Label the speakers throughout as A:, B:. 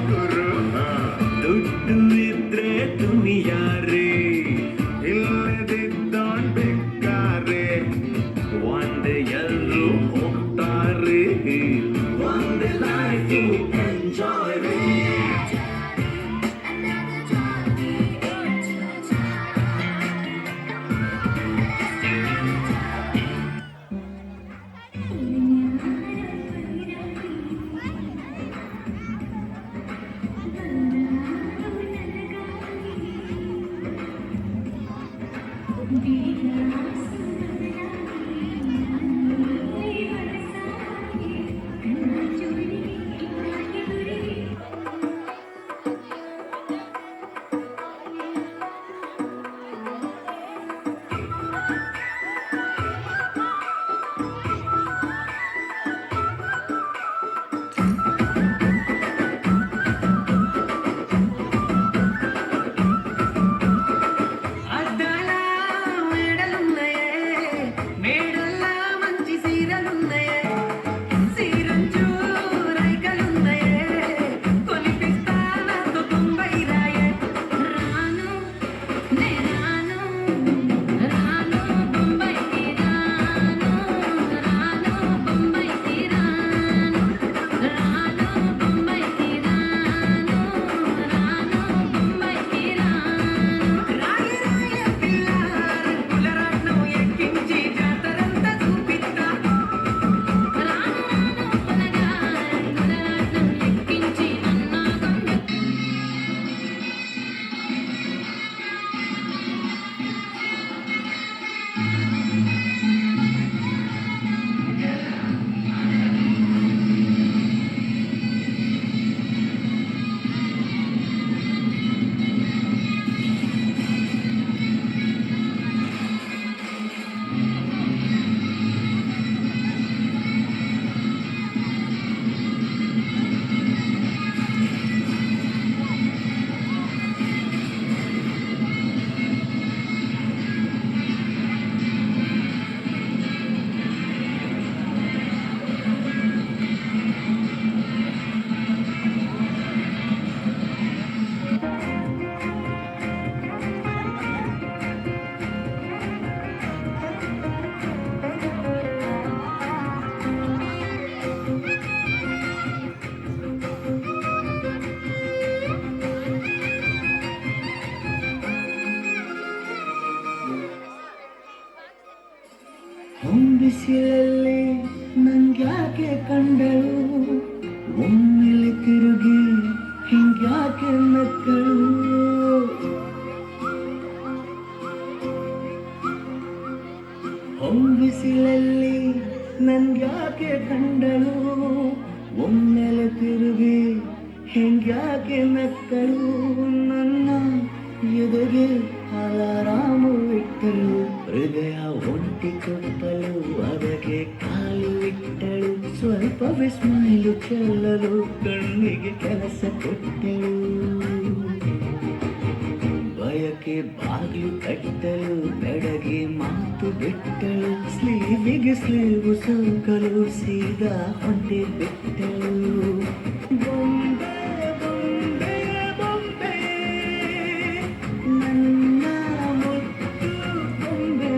A: ಗುರು ದುಡ್ಡು ಇದ್ರೆ ದುನಿಯಾರೆ ಇಲ್ಲದಿದ್ದೋನ್ ಬೇಕಾರೆ ಒಂದೇ ಎಲ್ಲರೂ ಹೋಗ್ತಾರೆ ಒಂದೇ ಲೈಫ್ ಎಂಜಾಯ್
B: ಬಿಸಿಲಲ್ಲಿ ನಂಗ್ಯಾಕೆ ಕಂಡಳು ಒಮ್ಮೆಲೆ ತಿರುಗಿ ಹಿಂಗ್ಯಾಕೆ ನಕ್ಕಳು ಬಿಸಿಲಲ್ಲಿ ನಂಗ್ಯಾಕೆ ಕಂಡಳು ಒಮ್ಮೆಲೆ ತಿರುಗಿ ಹಿಂಗ್ಯಾಕೆ ನಕ್ಕಳು ನನ್ನ ಎದೆಗೆ ಅಲಾರಾಮು ಇಟ್ಟಳು ಹೃದಯ ಒಂಟಿ ಕೊಟ್ಟಳು ಅದಕ್ಕೆ ಕಾಲು ಇಟ್ಟಳು ಸ್ವಲ್ಪ ವಿಸ್ಮೈಲು ಚೆಲ್ಲಲು ಕಣ್ಣಿಗೆ ಕೆಲಸ ಕೊಟ್ಟಳು ಬಯಕೆ ಬಾಗಿಲು ಕಟ್ಟಲು ಬೆಡಗೆ ಮಾತು ಬಿಟ್ಟಳು ಸ್ಲೀವಿಗೆ ಸ್ಲೀವು ಸೋಕಲು ಸೀದಾ ಹೊಂಟೆ ಬಿಟ್ಟಳು ಬೊಂಬೆ ಬೊಂಬೆ ಬೊಂಬೆ ನನ್ನ ಮುತ್ತು ಬೊಂಬೆ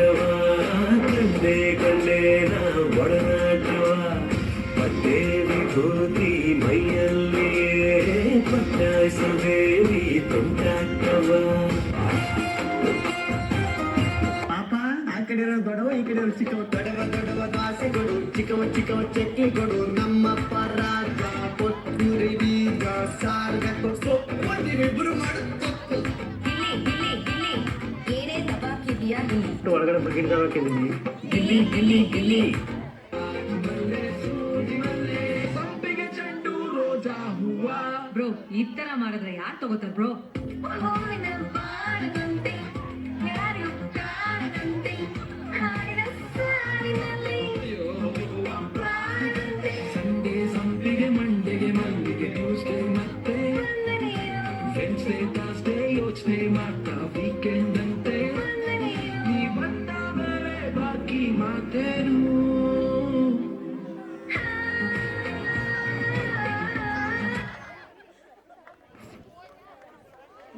A: ಆಟವ ಕಂಡೆ ಕಂಡೆ ನಾ ಒಡನಾಟವ ಪಟ್ಟೆ ವಿಭೂತಿ ಮೈಯಲ್ಲಿಯೇ ಪಟ್ಟಾಯಿಸಬೇಡಿ ತುಂಟಾಟವ
B: ಪಾಪ ಆ ಕಡೆ ಇರೋ ದೊಡ್ಡವ ಈ ಕಡೆ ಇರೋ ಚಿಕ್ಕವ ದೊಡ್ಡವ ದೋಸೆ ಕೊಡು ಚಿಕ್ಕವ ಚಕ್ಲಿ ಕೊಡು ನಮ್ಮಪ್ಪ ರಾಜ ಕೊತ್ತೂರಿ ಬೀಜ ಸಾರ್ಗ ಸೊಪ್ಪು ನೀವಿಬ್ರು ಮಾಡುತ್ತ
C: ಏನೇ ದಬಾಕಿದ್ಯಾ ಗಿಲ್ಲಿ
B: ಒಳಗಡೆ ಬಕೆಟ್ ಹಾಕಿದ್ದೀನಿ
A: ಗಿಲ್ಲಿ ಗಿಲ್ಲಿ ಗಿಲ್ಲಿ
B: ಸಂಪಿಗೆ ಚೆಂಡು ರೋಜಾ ಹೂವ
D: ಬ್ರೋ ಈ ತರ ಮಾಡಿದ್ರೆ ಯಾರು ತಗೋತಾರ ಬ್ರೋ
C: ಹೂವಿನ ಬಾಳದಂತೆ ಯಾರು ಕಾಣದಂತೆ ಹಾಡಿನ ಸಾಲಿನಲ್ಲಿ ಬಾಳದಂತೆ
B: ಸಂಡೇ ಸಂಪಿಗೆ ಮಂಡೆಗೆ ಮಲ್ಲಿಗೆ ಟ್ಯೂಸ್ಡೇ ಮತ್ತೆ ವೆನ್ಸ್ಡೇ ಥರ್ಸ್ಡೇ ಯೋಚನೆ ಮಾಡ್ತಾ ವೀಕೆಂಡ್ ಅಂತೆ ನೀ ಬಂದ ಮೇಲೆ ಬಾಕಿ ಮಾತೇನು